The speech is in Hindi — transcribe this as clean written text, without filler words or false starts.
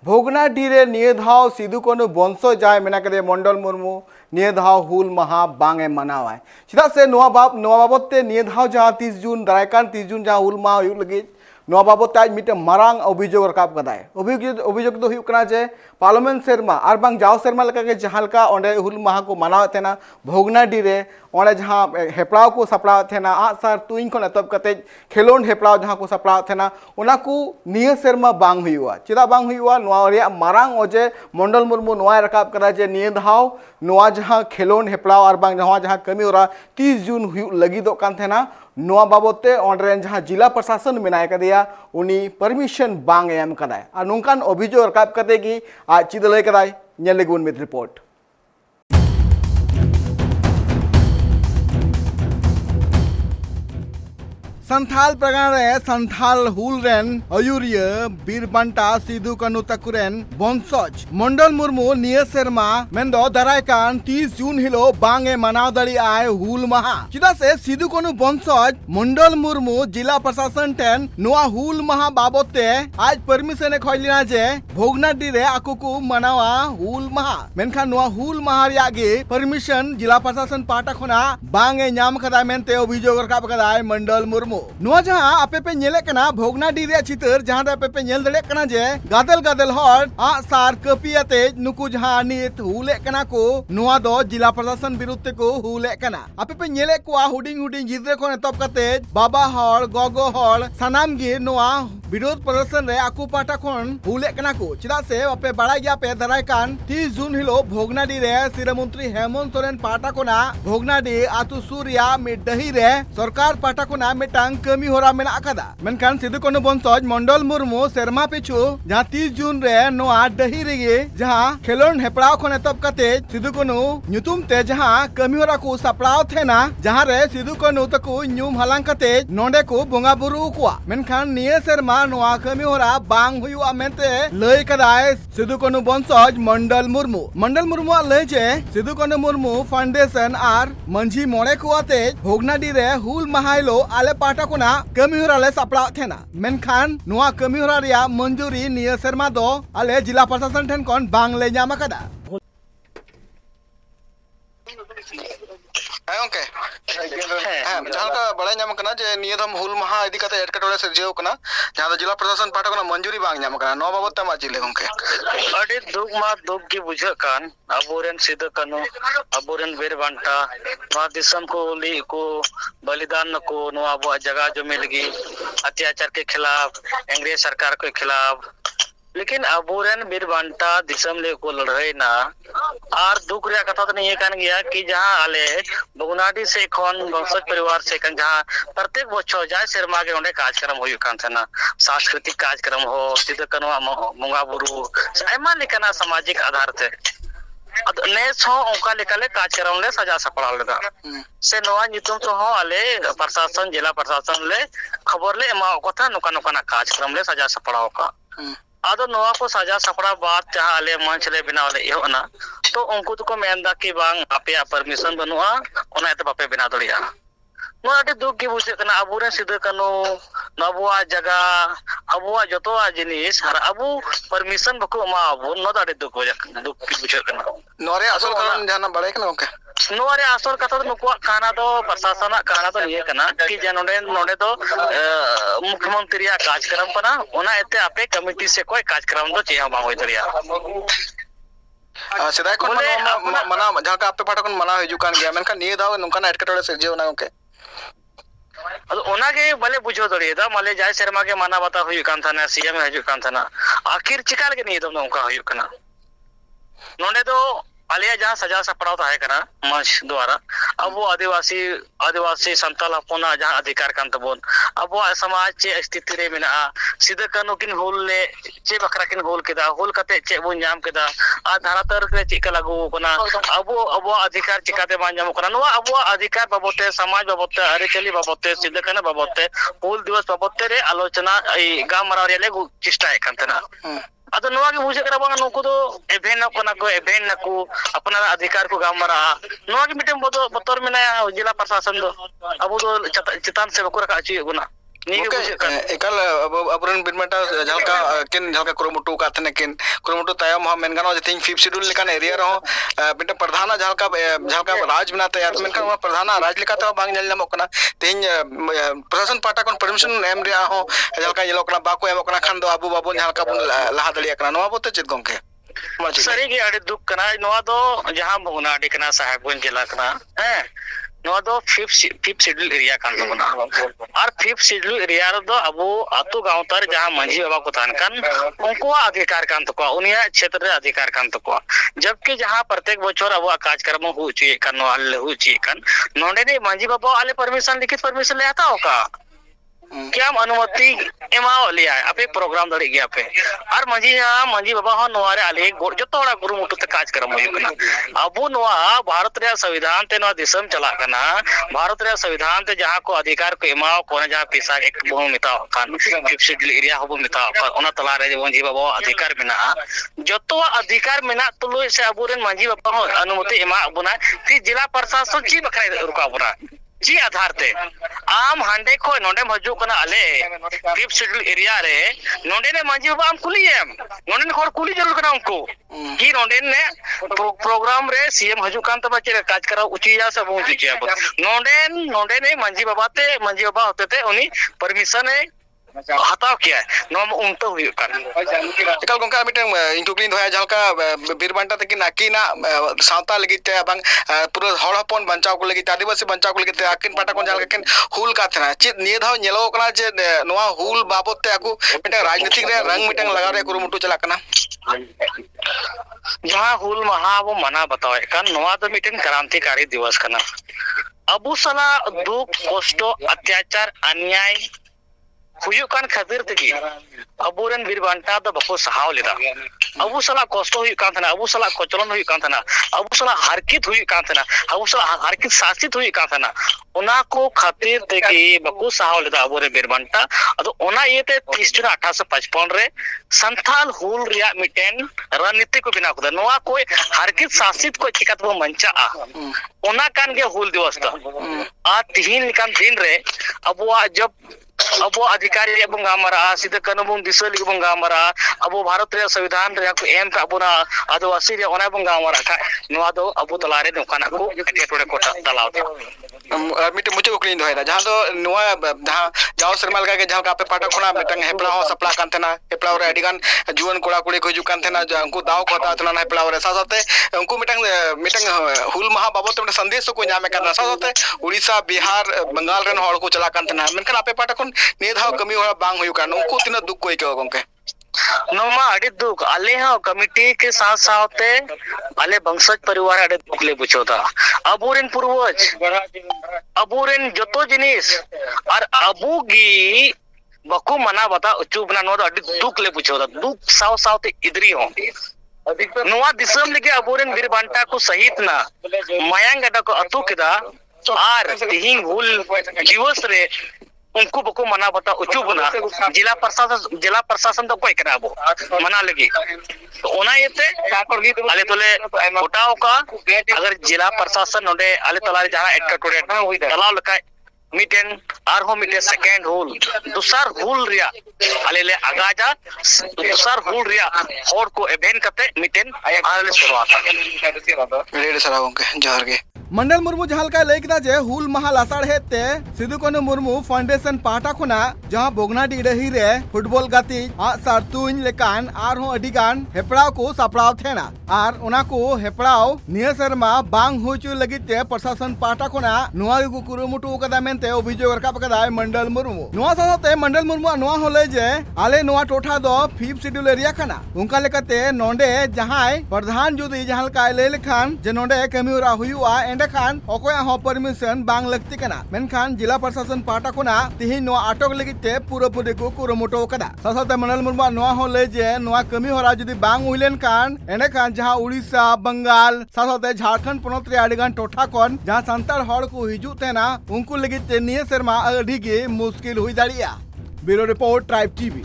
भोगनाडी रे निये धाव सिदु कानू बंशो जाय मेना कदे मंडल मुर्मू निये धाव हुल महा बांगे मनावाय चिदा से नोआ बाबत ते निये धाव जहां 30 जून दारायकान 30 जून जहां हुल महा हुयुग लगी नोआ बाबत आज मिटे मारांग अभियोग रकाब कदाय अभियोग दो हुयुग कना जे पार्लियामेंट सेरमा आर बांग जाव सेरमा लका के जहां लका ओंडे हुल महा को मनाव थेना भोगनाडी रे ओंडे जहां हेपड़ाव को सपड़ाव थेना आसार तुइन खन एतब कते खेलोंड हेपड़ाव जहां को सपड़ाव थेना ओना को निये सेरमा बांग हुयुआ चिदा बांग हुयुआ नोआ रे मारांग ओजे मंडल मुर्मू नोआ रकाब कदा जे निये धाव नोआ जहां खेलोंड हेपड़ाव आर बांग जहां कमी होरा 30 जून हुयुग लगिदो कान थेना नोआ बाबते ओंडरेन जहां जिला प्रशासन मेनाय कदिया उनी परमिशन बांग एम कदाय आ नोंकान अभियोग रकाब कते की आ चिदा लय कदाय नेल लेगुन मित रिपोर्ट संथाल प्रगण रे संथाल हुल रेन अयुरिया बीरबंटा सिदु कानू तकुरेन बंसज मंडल मुर्मू निये सेरमा मेंदो दारायकान 30 जून हिलो बांगे मनाव दड़ी आय हुल महा चिदा से सिदु कानू बंसज मंडल मुर्मू जिला प्रशासन टेन नोआ हुल महा बाबते आज परमिशन खइलिना जे भोगनाडी रे आकुकु मनावा हुल महा मेनखान नोआ हुल महा रिया गे परमिशन जिला प्रशासन पाटा खना बांगे ᱧᱟᱢ कदा मेनते अभियोग रकाब कदाय मंडल मुर्मू नोआ जहां आपे पे नेले कना भोगनाडी रे चितर जहां रे आपे पे नेल दड़े कना जे गादल गादल हर आ सार कपियाते नुकु जहां नित हुले कना को नोआ दो जिला प्रशासन विरुद्ध को हुले कना आपे पे नेले को हुडिंग हुडिंग गिद्रे कोन तब कते बाबा हर गोगो हर सनाम गे नोआ विरोध प्रदर्शन रे आकु पाटा कोन हुले कना को चिदा से आपे बड़ा गया पे दराय कान 30 जून हिलो भोगनाडी रे सिरा मंत्री हेमंत सोरेन पाटा कोना भोगनाडी आतु सूर्या मिडही रे सरकार पाटा कोना मेटा कमी होरा मेना अकादा मेनखान सिदु कानू बंसज मंडल मुर्मू सेरमा पिछु जहां 30 जून रे नोआ डही रेगे जहां खेलोन हेपड़ाव खन एतब कते सिदु कानू ᱧᱩᱛᱩᱢ ते जहां कमी होरा को सपड़ाव थेना जहां रे सिदु कानू तको ᱧᱩᱢ हालांग कते नोंडे को बोंगा बुरु कोआ मेनखान निये सेरमा नोआ कमी होरा बांग हुयुआ मेनते लय कदाय सिदु कानू बंसज मंडल मुर्मू लय जे सिदु कानू मुर्मू फाउंडेशन आर मंझी मोड़े को आते भोगनाडी रे हुल महाइलो आले पाटा कोना कमी होरा ले सपड़ाव थेना मेनखान नोआ कमी होरा रिया मंजूरी निये सेरमा दो आले जिला प्रशासन ठेन कोन बांग ले ᱧᱟᱢ कदा ओके जहां का बड़ा ᱧᱟᱢ कना जे निये दम हुल महा इदी कते एटकटोले सिरजेव कना जहां दो जिला प्रशासन पाटा कोना मंजूरी बांग ᱧᱟᱢ कना नो बाबत तमा जिले गंके अडी दुख की बुझे कान अबोरेन सिदु कानू अबोरेन बीरबंटा नोआ दिसम को ली को बलिदान को नोआ अबो जगह जमी लगी अत्याचार के खिलाफ अंग्रेज सरकार के खिलाफ लेकिन अबोरेन बीरबंटा दिसम ले को लड़ाई ना और दुख रे कथा तो नहीं कान गया कि जहां आले भोगनाडी से खन वंशज परिवार से कन जहां प्रत्येक बछर जाय सेरमा के ओंडे कार्यक्रम होय कान थना सांस्कृतिक कार्यक्रम हो सिदु कानू मंगा बुरु आयमा लेकना सामाजिक आधार थे नेस हो ओका लेकाले कार्यक्रम ले सजा सपड़ा लगा से नोआ नितुम तो हो आले प्रशासन जिला प्रशासन ले खबर ले एमा कथा नुका नुका कार्यक्रम ले सजा सपड़ा का आदो नोआ को सजा सपड़ा बात जहां आले मंच ले बनाव ले एहोना तो उनको तो को मेनदा कि बांग आपे परमिशन बनुआ ओना एते बापे बना दड़िया नोआ अडी दुख की बुझे कना अबुरे सिदु कानू नबुआ जगह अबुआ जतोआ जिनिस हर अबु परमिशन बको मा अबु नो अडी दुख की बुझे कना नोरे असल कारण जहां बड़े कना ओके नोरे असल कथा तो नुकुआ खाना तो प्रशासन खाना तो ये कना कि जे नोडे तो मुख्यमंत्री कार्यक्रम कना ओना एते आपे कमिटी से कोई कार्यक्रम तो चेहा बा होय दरिया सिदाय कोन मना जहां का आपे पाटा कोन मना हिजु कान गया मेनका निये दाव नुका एटकटोले सिरजेव ना ओके ओना के भले बुझो दड़िए दा माले जाय शर्मा के माना बता हुई कान थाना सीएम हजू कान थाना आखिर चिकाल के नहीं तुम उनका हुई कना नोंडे तो आलिया जहां सजा सपड़ाव है कना मंच द्वारा अब वो आदिवासी संताल हपोना जहां अधिकार कान तबोन अब वो समाज चे स्थिति रे मेना सिदु कानू किन होल ले चे बकरा किन होल केदा होल कते चे बो ᱧᱟᱢ केदा आ धारातर के चिका लागू कना अब अधिकार चिकाते मा ᱧᱟᱢ कना नोआ अब अधिकार बाबते समाज बाबते अरेचली बाबते सिदु कानू बाबते हुल दिवस बाबते रे आलोचना गामराव रे ले चेष्टा है कांतना अदो नोआ के बुझे करा बांगा नुकु दो एभेन नकु अपना अधिकार को गामरा नोआ के मिटे बतौर में जिला प्रशासन दो अब दो चितान से बको रखा अच्छी गुना नीगे बुझे कान एकल अबरन बिरमटा जलका किन जलका कुरुमुटु का थने किन कुरुमुटु तायम हम मेनगानो जे तीन 5th शेड्यूल लेकान एरिया रहो बिटा प्रधान जलका जलका राज बना तैयार मेनकान प्रधान राज लेका तो बांग नेल नामो कना तीन प्रशासन पाटा कोन परमिशन एम रिया हो जलका येलोकना बाको एम कना खान दो अबु बाबू जलका लाहा दलिया कना नोवा बोते चित गोंके सरी गे अड़ी दुख कना नोवा दो जहां भुगना अड़ी कना साहेबगंज जिला कना हैं नोवा दो 5th शेड्यूल एरिया कान दो बना और 5th शेड्यूल एरिया रो दो अबो आतु गांव तर जहां मंझी बाबा को तान कान उनको अधिकार कान तो को उनिया क्षेत्र रे अधिकार कान तो को जबकि जहां प्रत्येक बछर अबो कार्यक्रम हो ची कान अल हो ची कान नोंडे ने मंझी बाबा आले परमिशन लिखित परमिशन ले आता हो का क्या हम अनुमति एमाओ लिया आपे प्रोग्राम दड़ी गया पे और मंझी बाबा हो नोवारे आले जतो बड़ा गुरुमुटु ते कार्यक्रम होय कना अबो नोवा भारत रे संविधान ते नोवा दिसम चला कना भारत रे संविधान ते जहां को अधिकार को एमाओ कोना जहां पिसा एक बहु मिताओ कान 5th शेड्यूल एरिया हो मिताओ पर ओना तला रे मंझी बाबा अधिकार मेना जतो अधिकार मेना तुलो से अबो रे मंझी बाबा हो अनुमति एमा अबुना कि जिला प्रशासन ची बखरा रुका बना जी आधार ते आम हांडे को नोंडे मजू कना आले 5th शेड्यूल एरिया रे नोंडे ने मंजी बाबा आम कुली एम नोंडे ने खोर कुली जरूर कना उनको कि नोंडे ने प्रोग्राम रे सीएम हजू कान तबा चेक काज करा उचिया से बहुत दिखे अब नोंडे ने मंजी बाबा होते थे उनी परमिशन है हताव किया है नोम उनतो हुई कर एकल गोंका मिटन इंकुक्लिन होया जलका बीरबांटा तकिन आकिना सावता लगी ते बांग पूरा हड़ हपन बंचाव को लगी आदिवासी बंचाव को लगी आकिन पाटा कोन जलका किन हुल का थना चित निय धाव नेलो कना जे नोवा हुल बाबत ते आकु मिटन राजनीतिक रे रंग मिटन लगा रे कुरुमुटु चला कना जहां हुल महा वो मना बतावे कान नोवा तो मिटन क्रांतिकारी दिवस कना अबु सला दुख कष्ट अत्याचार अन्याय हुयु कान खातिर तकी अबुरन बीरबांटा तो बको सहाव लेदा अबु सला कष्ट हुयु कान थना अबु सला कोचलन हुयु कान थना अबु सला हारकित हुयु कान थना अबु सला हारकित शासित हुयु कान थना ओना को खातिर तकी बको सहाव लेदा अबुरे बीरबांटा अदो ओना येते 30 जुन 1855 रे संथाल हुल रिया मिटेन रणनीति को बिना खुदा नोआ कोई हारकित शासित को चिकात वो मंचा आ ओना कान के हुल दिवस त आ तीन कान दिन रे अबुआ जब अबो अधिकारी एवं गामरा सीधे कनबुन दिसली एवं गामरा अबो भारत रे संविधान रे को एम का अबोना आदिवासी रे ओना एवं गामरा का नोआ दो अबो तलारे नोकाना को एटेटोडे कोटा तलाव मिटे मुचे उकलिन दोयदा जहां दो नोआ जहां जाओ सरमाल का के जहां का पे पाटा कोना मिटंग हेपला हो सप्ला कान थना हेपला रे अडिगान जुवन कोड़ा कुड़ी को जुकान थना उनको दाव कोता थना हेपला रे साथे उनको मिटंग हुल महा बाबत में संदेश को जामे करना साथे उड़ीसा बिहार बंगाल रेन हड़ को चला कान थना मेनखान आपे पाटा कोन नेधाव कमी हो बांग हुयु कान उनको तिना दुख कोई के गोंके नोमा अड़ी दुख आले हाँ कमिटी के साथ साथे आले वंशज परिवार अड़ी दुख ले बुझोता अबुरेन पूर्वज अबुरेन जतो जिनिस और अबुगी बकु मना बता चुप ना नो अड़ी दुख ले बुझोता दुख साव सावते इदरी हो नोआ दिसम लेके अबुरेन बीरबांटा को सहित ना मयांग अडा को अतु किदा आर तिहिंग हुल दिवस रे उनको बको मना बता उचुब ना जिला प्रशासन तो कोई करा वो मना लगी तो ओना येते आले तोले उठाओ का अगर जिला प्रशासन नोडे आले तलारे जहां एटकटोडे तलाव लका मिटेन आर हो मिटे सेकंड होल दूसर होल रिया आले ले आगाजा दूसर होल रिया और को एवेन कते मिटेन आले शुरुआत रेड सरा गोंके जोहार गे मंडल मुर्मू जहां का लई किदा जे हुल महा लासाड़ हेते सिदु कानू मुर्मू फाउंडेशन पाटा खुना जहां बोगनाडी रही रे फुटबॉल गाती आसार तुइन लेकान आर हो अडिगान हेपड़ाव को सापड़ाव थेना आर ओना को हेपड़ाव निया शर्मा बांग होचु लगिते प्रशासन पाटा खुना नोआ को कुरुमुटु कदा मेनते अभियोग रकाब कदाय मंडल मुर्मू नोआ साथे मंडल मुर्मू नोआ होले जे आले नोआ टोठा दो 5th शेड्यूल एरिया खाना उनका लेकते नोंडे जहां प्रधान जुदी जहां का ले लेखान जे नोंडे कमिउरा हुयुआ एंडखान अकोया हो परमिशन बांग लगती कना मेनखान जिला प्रशासन पाटा खुना तिहि नोआ आटक लगिते पूरापूरी को कुरुमुटु कदा साथे मंडल मुर्मू नोआ होले जे नोआ कमी होरा जुदी बांग हुइलेन खान एंडखान जहां उड़ीसा बंगाल साथे झारखंड पोनोत रे आडिगान टोठा कोन जहां संताल हड़ को हिजु तेना उनको लगिते निया शर्मा अडिगे मुश्किल हुई दाड़िया ब्यूरो रिपोर्ट ट्राइब टीवी।